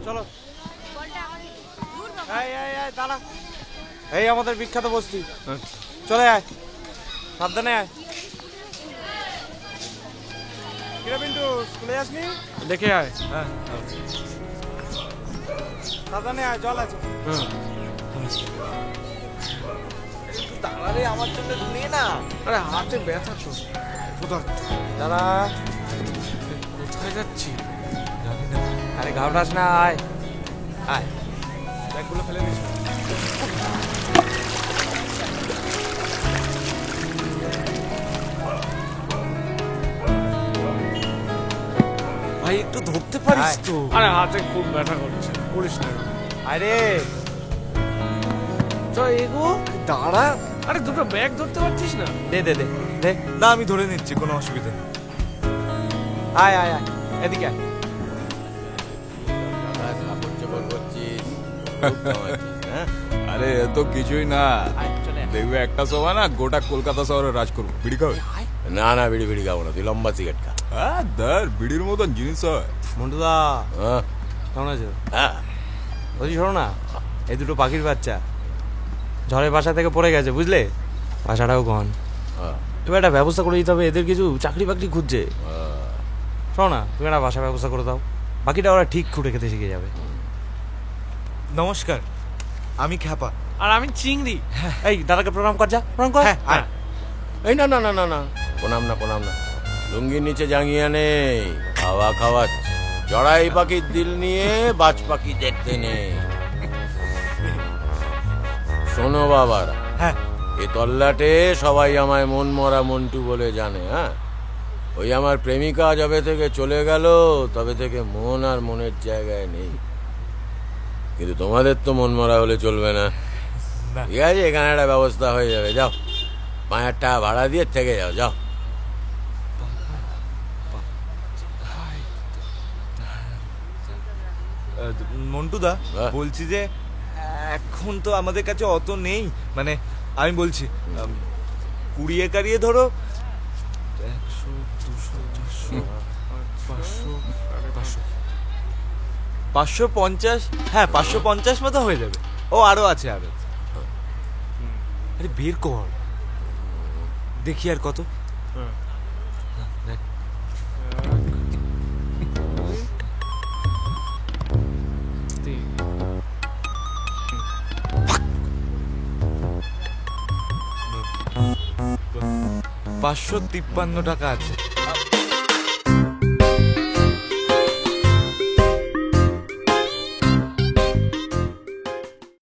চলো। দাঁড়া, এই আমাদের বিখ্যাত বস্তি, চলে আয়, সাবধানে আয়। কিরে পিন্টু, স্কুলে যাসনি? দেখে আয়। হ্যাঁ, সাবধানে আয়, জল আছে। দাঁড়ারে, আমার জন্য নে না। আরে হাতে ব্যথা তো। দাঁড়া, কোথায় যাচ্ছি জানি না। আরে ঘাবড়াস না, আয় আয়, ব্যাগগুলো ফেলে দিস। ভাই একটু ধরতে পারিস তো? আরে হাতে খুব ব্যথা করছে, করিস না। আরে চল এগো, দাঁড়া। আরে দুটো ব্যাগ ধরতে পারছিস না? দে দে দে দে। না, আমি ধরে নিচ্ছি, কোনো অসুবিধা নেই। আয় আয় আয়, এদিকে আয়। আরে এ তো কিছুই না, দেখবে একটা সময় না গোটা কলকাতা শহরে রাজ করবো। বিড়ি খাও? না না, বিড়ি বিড়ি খাবো না, তুই লম্বা সিগারেট খা। হ্যাঁ, ধর বিড়ির মতন জিনিস হয়। মন্টুদা, হ্যাঁ কেমন আছো? হ্যাঁ, বলছি শোনো না, এই দুটো পাখির বাচ্চা ঝড়ের বাসা থেকে পড়ে গেছে, বুঝলে? বাসাটাও গন। এবার একটা ব্যবস্থা করে দিতে হবে, এদের কিছু চাকরি বাকরি খুঁজছে। শোনো না, তুমি একটা বাসা ব্যবস্থা করে দাও, বাকিটা ওরা ঠিক খুঁটে খেতে শিখে যাবে। নমস্কার, আমি খ্যাপা। আর আমি চিংড়ি। এই দাদাকে প্রণাম কর, যা প্রণাম কর। হ্যাঁ, এই না না না না না, প্রণাম না প্রণাম না, লুঙ্গির নিচে জাঙ্গিয়া নেই, খাওয়া খাওয়াচ্ছে। জড়াই পাখির দিল নিয়ে বাজ পাখি দেখতে নেই। শোনো বাবারা, হ্যাঁ। এ তল্লাটে সবাই আমায় মন মরা মন্টু বলে জানে। হ্যাঁ, ওই আমার প্রেমিকা যবে থেকে চলে গেল তবে থেকে মন আর মনের জায়গায় নেই। কিন্তু তোমাদের তো মন মরা হলে চলবে না। ঠিক আছে, এখানে একটা ব্যবস্থা হয়ে যাবে, যাও 5,000 টাকা ভাড়া দিয়ে থেকে যাও, যাও। মন্টুদা, হ্যাঁ। বলছি যে এখন তো আমাদের কাছে অত নেই, মানে আমি বলছি 20 কারিয়ে ধরো 100, 200, 400, 500, 550। হ্যাঁ, 550 মতো হয়ে যাবে। ও আরো আছে, আরো। আরে বের কর, দেখি আর কত। দেখ। 553 টাকা আছে।